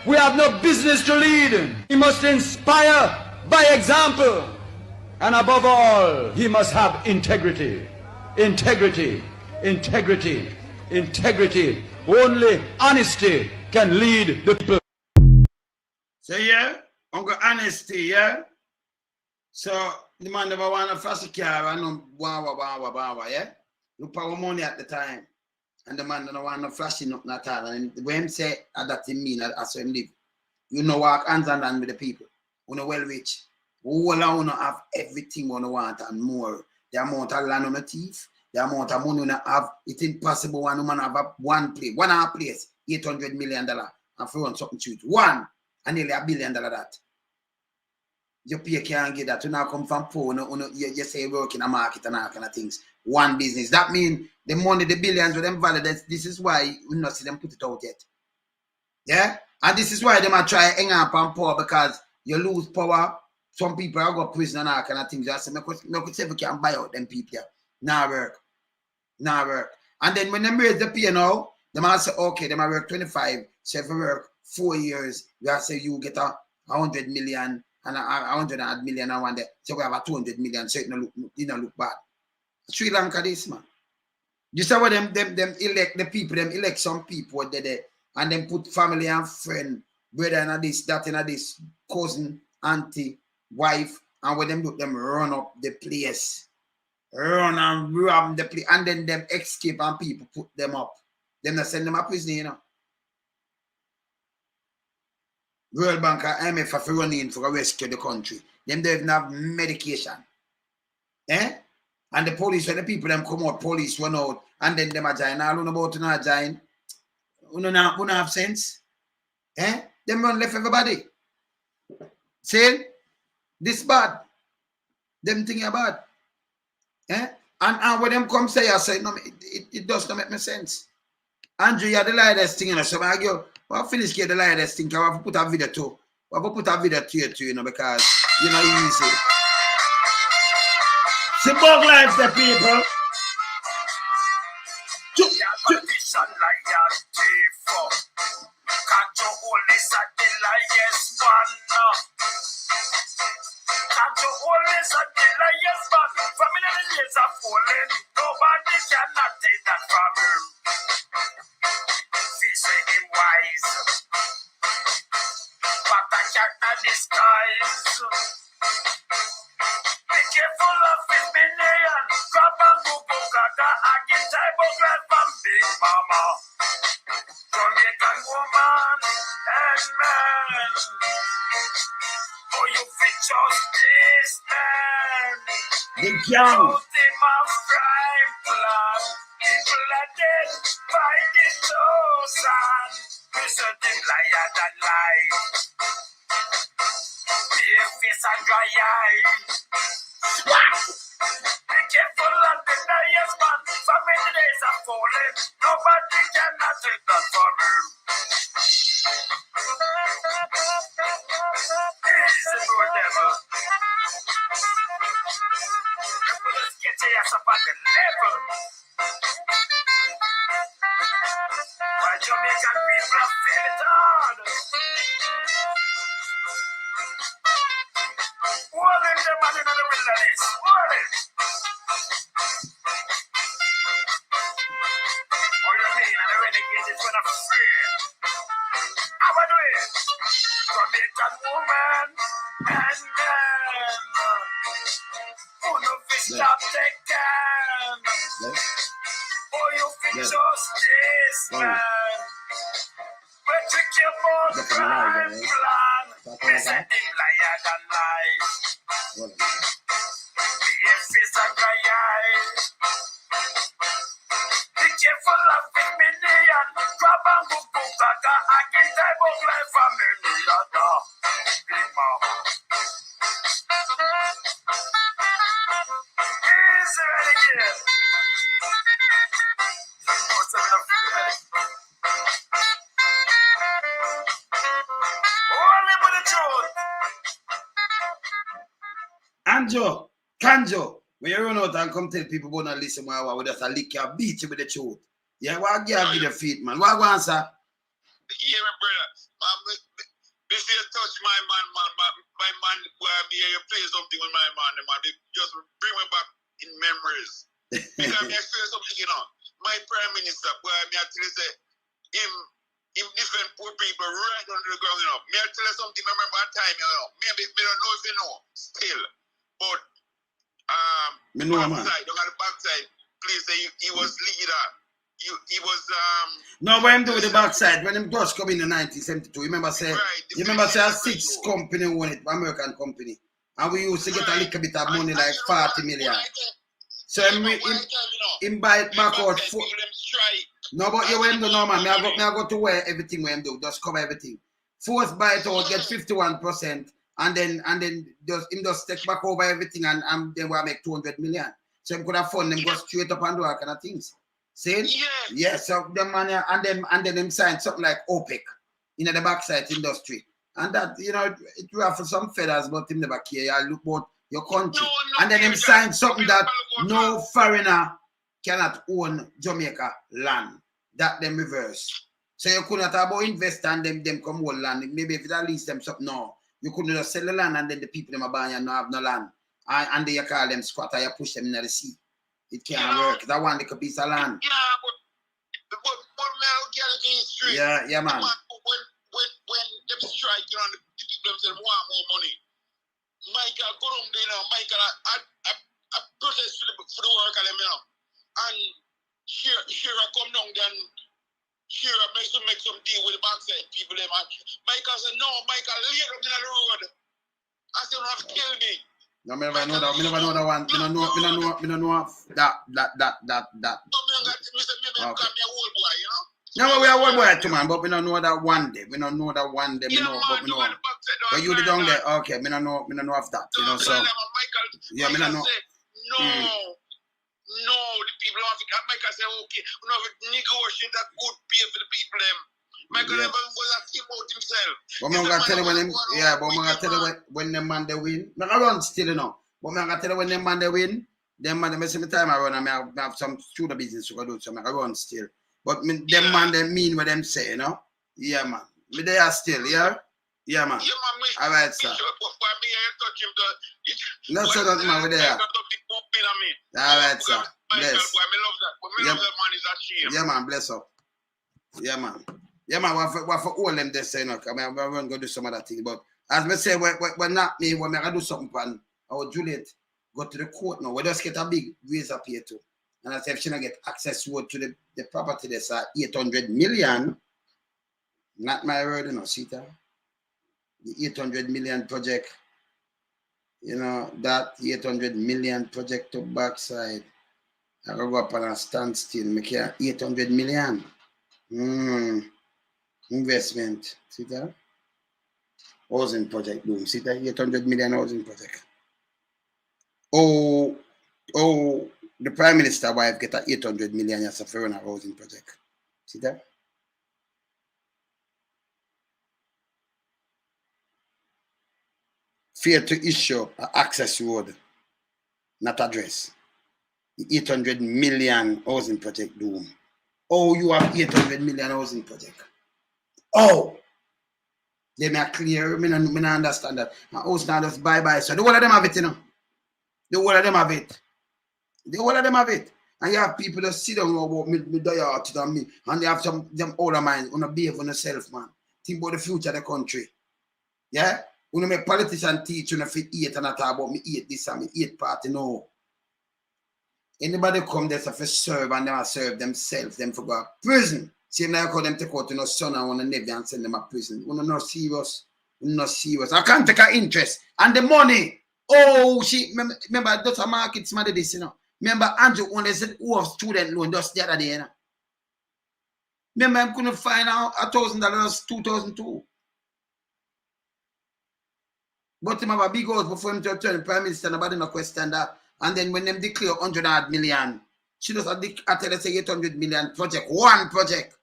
We have no business to lead. He must inspire by example. And above all, he must have integrity. Integrity, integrity, integrity. Only honesty can lead the people. So yeah, Uncle Honesty, yeah? So the man never want to flash a car and no yeah? Look for money at the time. And the man don't want to flash it up at all. And when him say that him mean as him live, you know walk hands on hand with the people. You know well rich. Who alone have everything you want and more. The amount of land on the thief, the amount of money you have, it's impossible one man have one place, $800 million and for something cheap. One and nearly $1 billion that. You pay can't get that. You now come from poor, you say work in a market and all kind of things. One business. That means the money, the billions with them value. This is why we not see them put it out yet. Yeah? And this is why they might try hang up on power because you lose power. Some people are go prison and all kind of things. I say, I could say we can buy out them people. Now work. And then when they raise the pay now, they might say, okay, they might work 25. So if you work 4 years, we have say you get 100 million and 100 million and one day. So we have a 200 million. So it don't look bad. Sri Lanka this man. You see what them elect the people, them elect some people there and then put family and friend, brother and this, that and this, cousin, auntie, wife, and when them do them run up the place. Run and rob the place, and then them escape and people put them up. Them not send them a prison, you know. World Bank and IMF have run in for rescue the country. Them don't even have medication. Eh? And the police, when the people them come out, police run out, and then them are join. All about to not join. We don't have sense. Eh? Them run left everybody. See? This bad. Them thing are bad. Eh? And when them come say, I say, no, it does not make me sense. Andrew, you're the lightest thing, you know. So I go, well, finish get the lightest thing. I have to put a video too. I have to put a video to you, you know, because you know easy. See bug lives the people. Nobody cannot take that from him. He say him wise, but I can't disguise. Be careful of his minion. Grab and go gaga again type of red from Big Mama. Jamaican woman and man. Oh, you fit justice, man. The gang. Crime plan. People are dead by the dozen. You certain liar than lie. Bare face and dry eye. Be careful of the dyers, man. So many days are falling. Nobody cannot take that from him. He's a good devil. Let's get your ass up at the level. Why Jamaican people are feel it hard. Hold him, the man in the wilderness. Hold him. What do you mean? And the renegade is when I'm free. How about it? Jamaican woman and man. Who no fish stop take them? Oh, you fit justice, man. But you kill more crime plan. Listen, him liar than lies. Be a face and dry eye. Be careful of his minion. Grab and go gaga again type of life from any other. Big Mama. He's ready again. What's up with only with the truth. Anjo, Kanjo, when you run out and come tell people go and listen why we just a lick your beat you with the truth. Yeah, why give you the feet, man? Why go answer? Yeah, my brother. touch my man, my man, where me play something with my man, they just bring me back in memories. Because me feel something, you know. My prime minister, where me actually say, him different poor people right under the ground, you know. Me tell you something, I remember that time, you know. Maybe me don't know if you know, still. But me know, man. On the backside, please say he was leader. He was no, when him do with the backside, when him just come in 1972, you remember say a 6 company own it, American company. And we used to get a little bit of money, like 40 million. So him buy it back out. No, but you went to know, man. I go to where everything we do, just cover everything. Force buy it out, get 51%, and then just take back over everything, and then we make 200 million. So him could have fund them go straight up and do all kind of things. See? Yeah. So the money and then him sign something like OPEC in the backside industry. And that, you know, it will for some feathers, but him never care. I look about your country. And then him sign something that no foreigner cannot own Jamaica land. That them reverse. So you couldn't have about investor and them come hold land. Maybe if it at least them something, no. You couldn't just sell the land and then the people them are buying and no have no land. And then you call them squatter, you push them in the sea. It can't work. That one little piece of land. Yeah, but now get it straight. Yeah, man. When them strike, you know, the people themselves want more money. Michael go down there now. Michael, I protest for the work of them, you know. And Shira come down there and Shira make some deal with the backside people them. Michael said, no, Michael, lay up in the road. I said, you don't have to kill me. No, me never know that one. Me don't know that. No, we are old boy too, man, but we don't know that one day. We don't know that one day. We know, but we know. But you don't get okay. Me don't know of that. You know, so yeah, me don't know. No, the people of Africa. Michael say, okay, we don't have to negotiate that good pay for the people them. Michael never was a team out himself. But I'm gonna tell you when them, but I'm gonna tell you when them man they win. I'm gonna run still, you know. But I'm gonna tell you when them man they win. Them man they miss me time I run. I have some studio business to go do, so I'm gonna run still. But them man they mean what them say, you know. Yeah, man. Me they are still, yeah. Yeah, man. All right, sir. No, sir, don't man, we there. All right, sir. Bless. Yeah, man. Bless up. Yeah, man. Yeah, man, what for all them they say, no, I mean, I'm going to do some other thing. But as I say, when not me, when I do something, our Juliet go to the court now. We just get a big raise up here too. And I say, if she not get access to the property, that's 800 million. Not my word, you know, see that? The 800 million project, you know, that 800 million project to backside. I go up on a standstill, make 800 million. Investment, see that? Housing project, boom, see that? 800 million housing project. Oh, the Prime Minister wife get a 800 million as a run a housing project. See that? Fair to issue an access road, not address. The 800 million housing project doom. Oh, you have 800 million housing project. Oh, they make clear. Me not understand that. My house now just bye. So the whole of them have it, you know. The whole of them have it. The whole of them have it. And you have people that sit down about me die out than me. And they have some them older minds on a behave on yourself, man. Think about the future of the country. Yeah? When you make politicians teach you if you eat and not talk about me eat this and me eat party, no. Anybody come there to serve and they serve themselves, them for go to prison. Same like how them take out your son and one nephew and send them to prison. We're not serious. We're not serious. I can't take an interest. And the money. Oh, remember, that's a market somebody this, you know. Remember, Andrew only said, who have student loan just the other day, you know. Remember, I couldn't find out $1,000, 2002. But him have a big house before him to turn the Prime Minister, nobody no question that. And then when them declare 100 million, she does I tell us 800 million project, one project.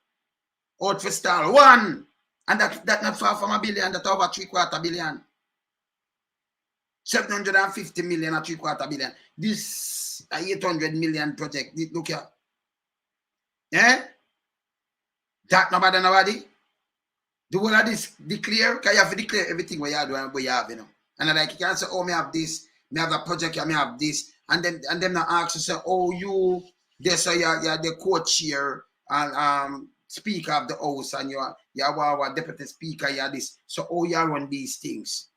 Out for stall, one. And that not far from $1 billion, that over 3/4 billion. 750 million or 3/4 billion. This 800 million project, look here. Eh? That nobody. The whole of this declare, because you have to declare everything where you do and where you have, you know. And like you can't say, oh, me have this, me have a project, me have this, and then not ask you say, oh, you this so you're the co-chair and speaker of the house, and you're our deputy speaker, you're this. So oh, you run these things.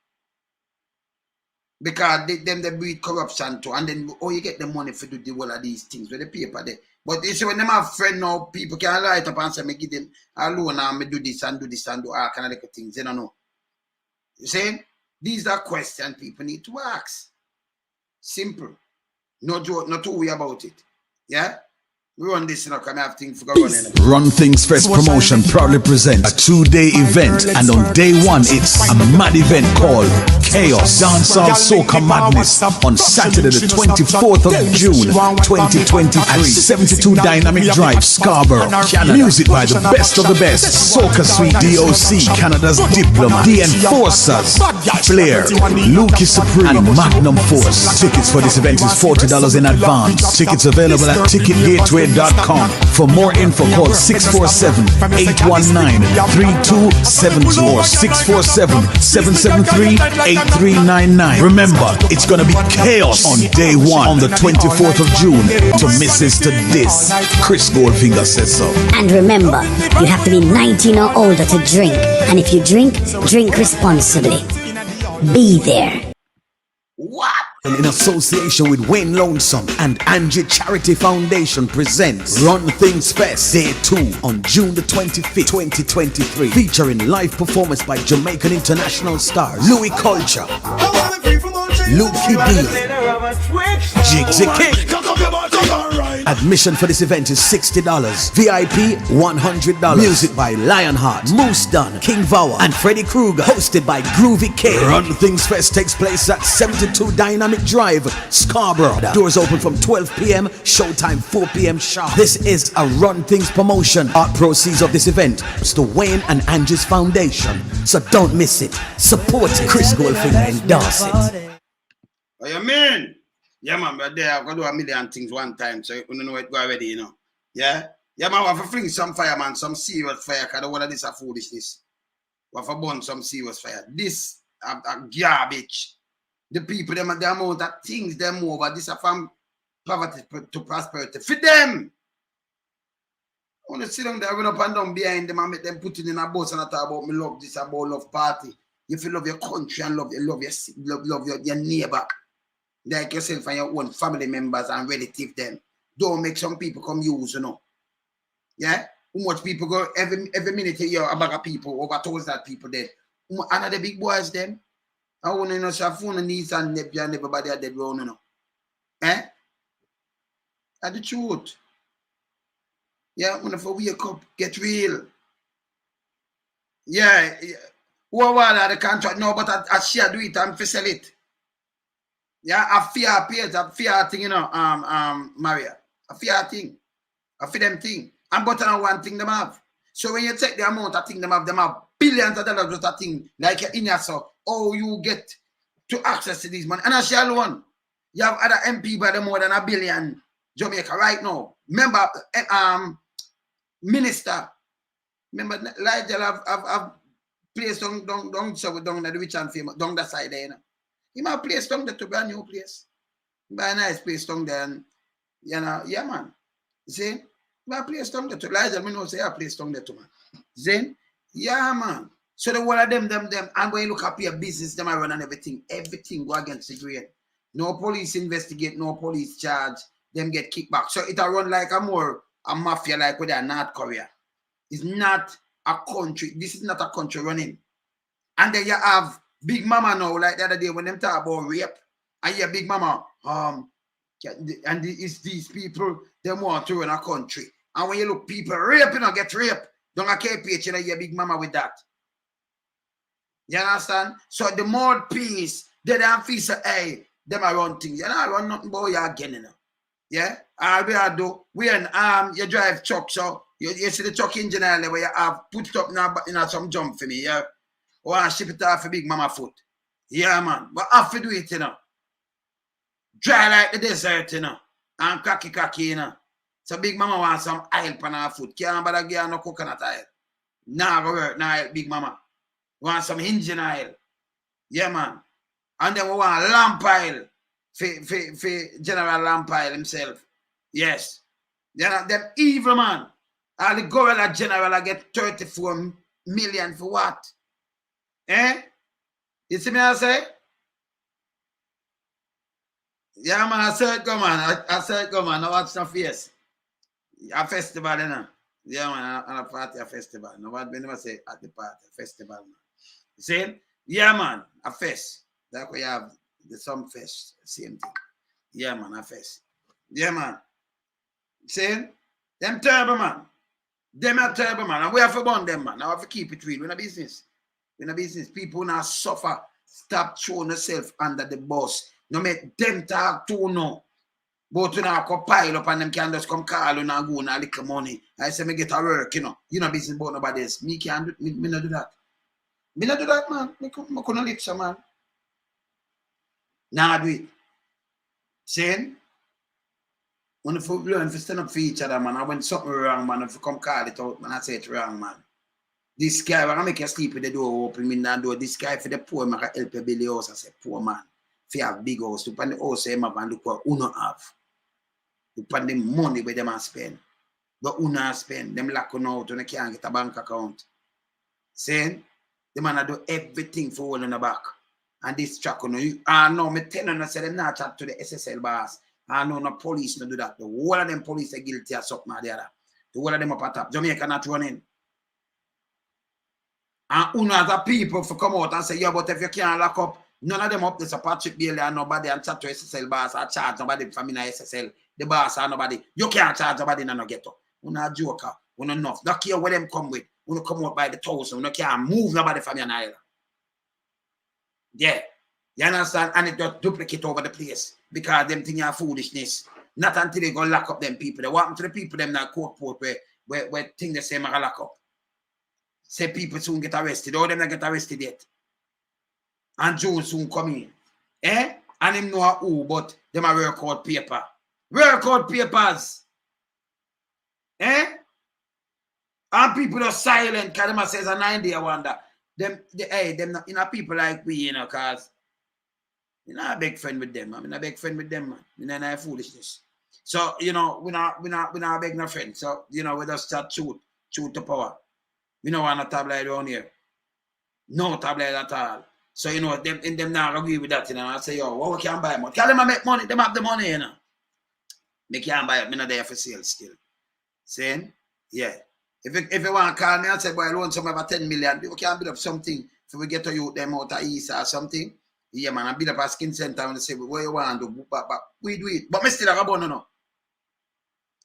Because they breed corruption too, and then oh, you get the money for do the whole of these things with the paper there. But you see, when them have friend now, people can light up and say, me give them a loan and me do this and do all kind of little things. You don't know. You see? These are questions people need to ask. Simple. No joke, not to worry about it. Yeah? We run this, you know, because I have things for running. Run Things Fest Promotion proudly presents a 2-day event, and on day 1 it's a mad event called Chaos Dancehall Soca Madness on Saturday the 24th of June 2023 at 72 Dynamic Drive, Scarborough, Canada. Music by the best of the best, Soca Suite DOC, Canada's Diploma, The Enforcers, Flair, Luki Supreme, and Magnum Force. Tickets for this event is $40 in advance. Tickets available at ticketgateway.com. For more info, call 647-819-3272 or 647-773-8399. Remember, it's gonna be chaos on day 1 on the 24th of June. To miss this to this, Chris Goldfinger says so. And remember, you have to be 19 or older to drink. And if you drink, drink responsibly. Be there. What? And in association with Wayne Lonesome and Angie Charity Foundation presents Run Things Fest Day 2 on June the 25th, 2023, featuring live performance by Jamaican international stars Louis Culture, Luki D, Jigsy King. Admission for this event is $60. VIP $100. Music by Lionheart, Moose Dunn, King Vower, and Freddy Krueger. Hosted by Groovy K. Run Things Fest takes place at 72 Dynamic Drive, Scarborough. Doors open from 12 p.m. Showtime 4 p.m. sharp. This is a Run Things promotion. Art proceeds of this event is to Wayne and Angie's Foundation. So don't miss it. Support it. Chris Goldfinger endorse it. What you mean? Yeah, man, but there I've got to do a million things one time, so you don't know it go already, you know. Yeah? Yeah, man, we have to fling some fire, man, some serious fire, because the one of this is foolishness. We have to burn some serious fire. This a garbage. The people, the amount of things they move over, this is from poverty to prosperity. For them! I want to sit down there, run up and down behind them and make them put it in a bus and talk about me love this, about love party. If you love your country and love your neighbor, like yourself and your own family members and relatives, them. Don't make some people come use, you know. Yeah? How much people go every minute you hear a bag of people, over 1,000 people dead. Another big boys, them. I want to know so phone and knees and nephew and everybody are dead round, you know. Eh? That's the truth. Yeah, when if we wake up, get real. Yeah. Who are the contract? No, but I share do it and sell it. Yeah, a fear page, a fear thing, you know, Maria. A fear thing. A fear them thing. And but one thing them have. So when you take the amount of thing them have billions of dollars worth of thing, like in your so, oh, you get to access to this money. And I share one. You have other MP by the more than $1 billion Jamaica right now. Remember, minister. Remember, Liegel have placed down the rich and famous, down the side there, you know. He might place down there to buy a new place. Buy a nice place down there, and, you know, yeah, man. See? Buy a place down there to Liegel, me know say a place down there to man. See? Yeah, man. So the one of them, I'm going to look up your business, them I run and everything. Everything go against the grain. No police investigate, no police charge, them get kickback. So it'll run like a mafia like with North Korea. It's not a country. This is not a country running. And then you have Big Mama now, like the other day when them talk about rape. And yeah, Big Mama, and it's these people, they want to run a country. And when you look people raping or get raped, don't care page, you know, your Big Mama with that. You understand? So the more peace, they don't feel so, hey, them are run things. You know, I run nothing about you again, you know. Yeah? All we are do, you drive truck, so you see the truck engine where you have put it up now, you know, some jump for me, yeah? Or I ship it off for Big Mama foot. Yeah, man. But I have to do it, you know. Dry like the desert, you know. And cocky, you know. So Big Mama wants some oil on her foot. Can't bother give her no coconut oil. Nah, go work, nah, big mama. Want some engine oil. Yeah, man. And then we want lamp oil for General Lamp Oil himself. Yes. Them evil, man. All the gorilla general I get 34 million for what? Eh? You see me I say? Yeah, man, I said go, man. I said go, man. I watch some face. A festival, you know. Yeah, man, on a party, a festival. Nobody never say at the party, a festival, man. You see? Yeah, man, a fest. That's why you have the some fest, same thing. Yeah, man, a fest. Yeah, man. See? Them terrible, man. Them are terrible, man. And we have to burn them, man. Now we have to keep it real. We're in a business. We're in a business. People now suffer. Stop throwing yourself under the bus. No make them talk too no. But you know, come pile up and them can just come call you and go and a little money. I say me get a work, you know. You know business about nobody else. Me can't do me not do that. Me not do that, man. Me couldn't lecture, man. Nah, do it. Saying? When you learn to stand up for each other, man, and when something wrong, man, if you come call it out, man, I say it's wrong, man. This guy, when I make you sleep with the door open, me that door, this guy for the poor, man, can help you build the house. I say, poor man, if you have big house, look on the house, you have and look what you don't have. Look on the money where them spend. But you don't spend, them lock you out, and you can't get a bank account. Saying, the man do everything for all in the back. And this track, you know, me tell you, I say, them not chat to the SSL boss. I know no police no do that. The whole of them police are guilty of something or the other. The whole of them up at top. Jamaica not running. And uno other people for come out and say, yeah, but if you can't lock up, none of them up this a Patrick Bailey and nobody and chat to SSL boss or charge nobody from in SSL. The boss or nobody. You can't charge nobody in no ghetto. Uno a joker. Uno enough. Don't care where them come with. Uno come out by the thousand. Uno can't move nobody from your island. Yeah. You understand? And it just duplicate over the place. Because them things are foolishness. Not until they go lock up them people. They want to the people them that court where things the same are lock up. Say people soon get arrested. All them that get arrested yet. And June soon come in. Eh? And him know who, but them are work out paper. Work out papers. Eh? And people are silent because them says a 9-day wonder. Them not, you know, people like we, you know, cause I'm not a big friend with them, man. I'm not a big friend with them, man. I'm not foolishness. So, you know, we're not a big no friend. So, you know, we just start truth to power. We don't want a tabloid around here. No tabloid at all. So, you know, them not agree with that, you know. I say, yo, well, we can't buy money. Tell them I make money. Them have the money, you know. They can't buy it. I'm not there for sale still. Saying? Yeah. If you want to call me and say, boy, I loan some over 10 million, we can build up something if we get to you them out of East or something. Yeah, man, I build up a skin center and say, what you want to do? But we do it. But me still have a bun, no.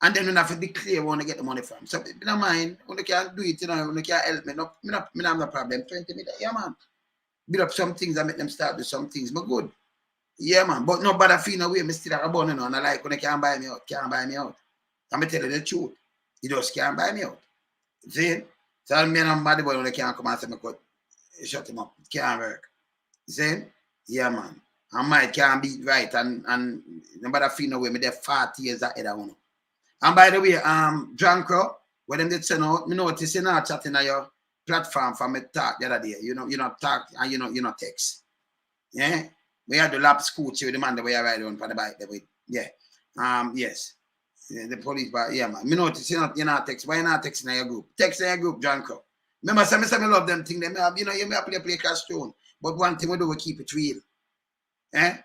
And then we have to declare where we want to get the money from. So, in my mind, when you can't do it, you know, when you can't help me, I have no problem. 20 million, yeah, man. Build up some things and make them start do some things. But good. Yeah, man. But no bother feel no way. Me still have a bun, you know, and I like when they can't buy me out. Can't buy me out. I'm going to tell you the truth. You just can't buy me out. See? So me and bad boy when they can't come and say me could shut him up. It can't work. See? Yeah, man. And might can't be right and nobody feel no way. Me there 40 years ahead of one. And by the way, Dranko, when them did send out, me notice you not chatting on your platform for me talk the other day. You know talk and you know text. Yeah? We had the lap scooch with the man the way I ride on for the bike. Yeah. Yes. Yeah, the police, but yeah, man. Me notice you're not text. Why you not texting in your group? Text in your group, Dranko. Remember, some me love them thing. They may have, you may have play cash tune. But one thing we do, we keep it real. Eh?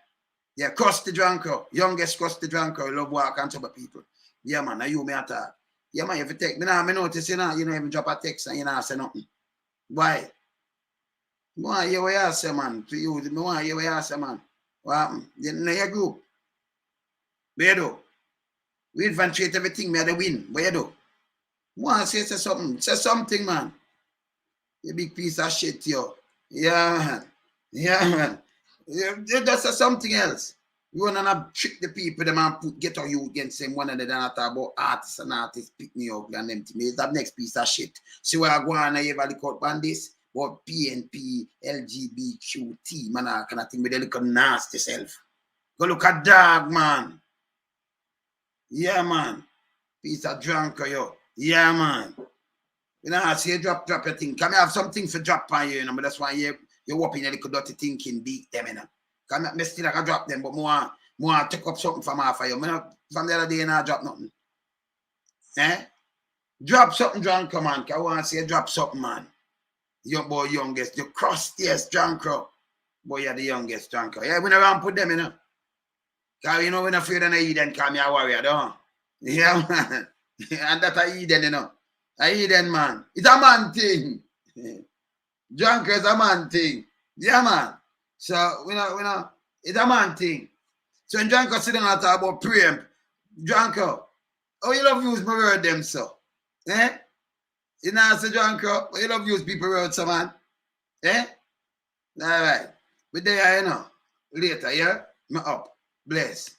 Yeah, cross the Dranko. Youngest cross the Dranko. Love walk and trouble people. Yeah, man. Now you may attack. Yeah, man. If you take me now, me notice you don't even drop a text and you not say nothing. Why? Me want to hear what you say, man. To you, me want to hear what you say, man. What happened? In your group. Where you do? We infiltrate everything, we had to win. What you do? Want to say something? Say something, man. You big piece of shit, yo. Yeah, man. Yeah, man. You just say something else. You want to trick the people, them and get on you against them. One of them talk about artists and artists pick me up and them to me. That next piece of shit. See where I go on and everybody caught on this? About PNP, LGBTQT, man, I kind of thing with a little nasty self. Go look at dog, man. Yeah, man. Piece of drunk, yo. Yeah, man. You know, I say drop your thing. Come have something for drop on you, but that's why you're whopping your little dirty thinking beat them, Come me still like I drop them, but more take up something from half of you. From the other day, I drop nothing. Drop something, John, come on. I want to say drop something, man. Young boy, youngest, the crustiest drunk. Boy, you're the youngest drunk. Yeah, we never put them, Because, we're not afraid of Eden, call me a warrior, don't we? Yeah, man. And that's a Eden, A Eden, man. It's a man thing. Drunk is a man thing. Yeah, man. So, we know, it's a man thing. So, when drunk sit down and talk about prayer, drunk, oh, you love use my word, them, so. You know, say drunk, but you love use people word, so, man. All right. But there, later, yeah? Me up. Bless.